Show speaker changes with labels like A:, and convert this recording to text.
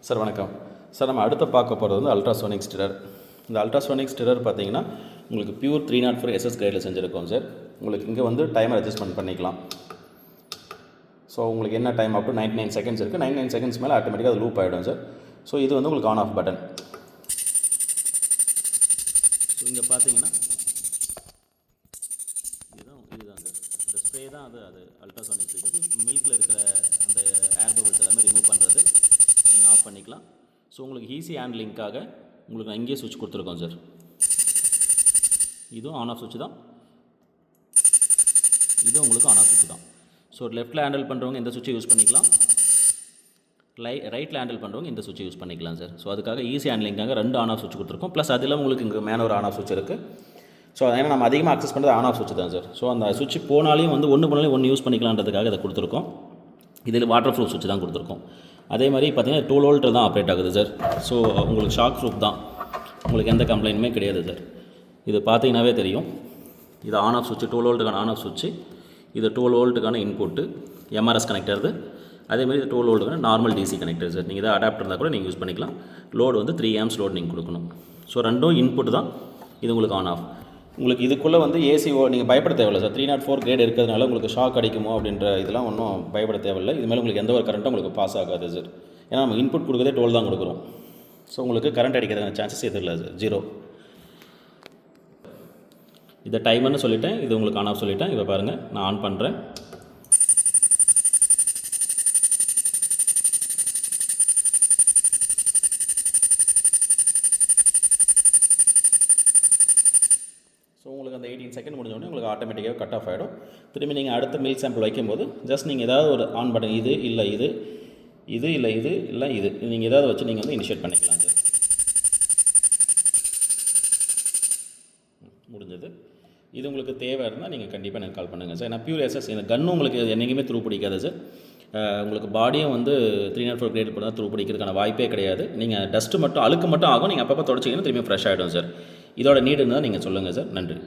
A: Sir வணக்கம் sir. நம்ம அடுத்து பார்க்க போகிறது வந்து அல்ட்ராசோனிக் ஸ்டிரர். இந்த அல்ட்ராசோனிக் ஸ்டிரர் பார்த்தீங்கன்னா உங்களுக்கு பியூர் 304 SS கிரேடில் செஞ்சுருக்கோம் சார். உங்களுக்கு இங்கே வந்து டைமர் அட்ஜஸ்ட்மெண்ட் பண்ணிக்கலாம். ஸோ உங்களுக்கு என்ன டைம் அப் டு 99 செகண்ட்ஸ் இருக்குது. 99 செகண்ட்ஸ் மேலே ஆட்டோமேட்டிக்காக அது லூப் ஆகிடும் சார். ஸோ இது வந்து உங்களுக்கு ஆன் ஆஃப் பட்டன். ஸோ இங்கே பார்த்தீங்கன்னா இதுதான் சார். இந்த ஸ்ப்ரே தான் அது அல்ட்ராசோனிக் ஸ்டிரர். மில்கில் இருக்கிற அந்த ஏர் பபிள்ஸ் எல்லாமே ரிமூவ் பண்ணுறது நீங்கள் ஆஃப் பண்ணிக்கலாம். ஸோ உங்களுக்கு ஈஸி ஹேண்ட்லிங்காக உங்களுக்கு நான் இங்கேயே சுவிட்ச் கொடுத்துருக்கோம் சார். இதுவும் ஆன் ஆஃப் சுவிட்ச் தான், இதுவும் உங்களுக்கு ஆன் ஆஃப் சுவிட்ச் தான். ஸோ லெஃப்ட்டில் ஹேண்டில் பண்ணுறவங்க இந்த சுவிட்சை யூஸ் பண்ணிக்கலாம், ரைட்டில் ஹேண்டில் பண்ணுறவங்க இந்த சுவிட்சை யூஸ் பண்ணிக்கலாம் சார். ஸோ அதுக்காக ஈஸி ஹேண்ட்லிங்காக 2 ஆன் ஆஃப் சுவிட்ச் கொடுத்துருக்கோம். ப்ளஸ் அதில் உங்களுக்கு இங்கே மேலே ஒரு ஆன் ஆஃப் சுவிட்ச் இருக்குது. ஸோ ஏன்னா நம்ம அதிகமாக அக்சஸ் பண்ணுறது ஆன் ஆஃப் சுவிட்ச் தான் சார். ஸோ அந்த சுவிட்ச் போனாலையும் வந்து ஒன்று போனாலையும் ஒன்று யூஸ் பண்ணிக்கலான்றதுக்காக இதை கொடுத்துருக்கோம். இதில் வாட்டர் ப்ரூஃப் சுவிட்ச் தான் கொடுத்துருக்கோம். அதே மாதிரி பார்த்தீங்கன்னா 12 வோல்ட் தான் ஆப்ரேட் ஆகுது சார். ஸோ உங்களுக்கு ஷாக் ப்ரூஃப் தான், உங்களுக்கு எந்த கம்ப்ளைண்ட்டுமே கிடையாது சார். இது பார்த்தீங்கன்னாவே தெரியும். இது ஆன் ஆஃப் சுவிட்ச், 12 வோல்ட்டுக்கான ஆன் ஆஃப் சுவிட்ச். இது 12 வோல்ட்டுக்கான இன்புட்டு MRS கனெக்டர். அதேமாதிரி இது 12 வோல்ட்டுக்கான நார்மல் DC கனெக்டர் சார். நீங்கள் எதாவது அடாப்டர் இருந்தால் கூட நீங்கள் யூஸ் பண்ணிக்கலாம். லோடு வந்து 3 amps லோடு நீங்கள் கொடுக்கணும். ஸோ ரெண்டும் இன்புட் தான். இது உங்களுக்கு ஆன் ஆஃப். உங்களுக்கு இதுக்குள்ளே வந்து ஏசிஓ நீங்கள் பயப்பட தேவையில்லை சார். 304 கிரேட் இருக்கிறதுனால உங்களுக்கு ஷாக் அடிக்குமோ அப்படின்ற இதெல்லாம் ஒன்றும் பயப்பட தேவையில்லை. இதுமாதிரி உங்களுக்கு எந்த ஒரு கரண்ட்டும் உங்களுக்கு பாஸ் ஆகாது சார். ஏன்னா நம்ம இன்புட் கொடுக்குறதே 12 தான் கொடுக்குறோம். ஸோ உங்களுக்கு கரண்ட் அடிக்கிறதுக்கான சான்சஸ் எதுவும் இல்லை சார், 0. இதை டைமர்னு சொல்லிட்டேன், இது உங்களுக்கு ஆன் ஆஃப் சொல்லிட்டேன். இப்போ பாருங்கள், நான் ஆன் பண்ணுறேன். ஸோ உங்களுக்கு அந்த 18 செகண்ட் முடிஞ்சோடனே உங்களுக்கு ஆட்டோமேட்டிக்காக கட் ஆஃப் ஆகிடும். திரும்பி நீங்கள் அடுத்த மில்க் சாம்பிள் வைக்கும்போது ஜஸ்ட் நீங்கள் ஏதாவது ஒரு ஆன் பட்டன், இது இல்லை இது, இது இல்லை இது, இல்லை இது, நீங்கள் ஏதாவது வச்சு நீங்கள் வந்து இனிஷியேட் பண்ணிக்கலாம் சார். முடிஞ்சது. இது உங்களுக்கு தேவை இருந்தால் நீங்கள் கண்டிப்பாக எனக்கு கால் பண்ணுங்கள் சார். ஏன்னா பியூர் SS இந்த கன்னும் உங்களுக்கு என்றைக்குமே த்ரூ பிடிக்காது சார். உங்களுக்கு பாடியும் வந்து 304 கிரேட் போட்டு தான் த்ரூ பிடிக்கிறதுக்கான வாய்ப்பே கிடையாது. நீங்கள் டஸ்ட்டு மட்டும், அழுக்கு மட்டும் ஆகும். நீங்கள் அப்பப்போ தொடச்சிங்கன்னா திரும்பி ஃப்ரெஷ் ஆகிடும் சார். இதோட நீடு இருந்தால் நீங்கள் சொல்லுங்கள் சார். நன்றி.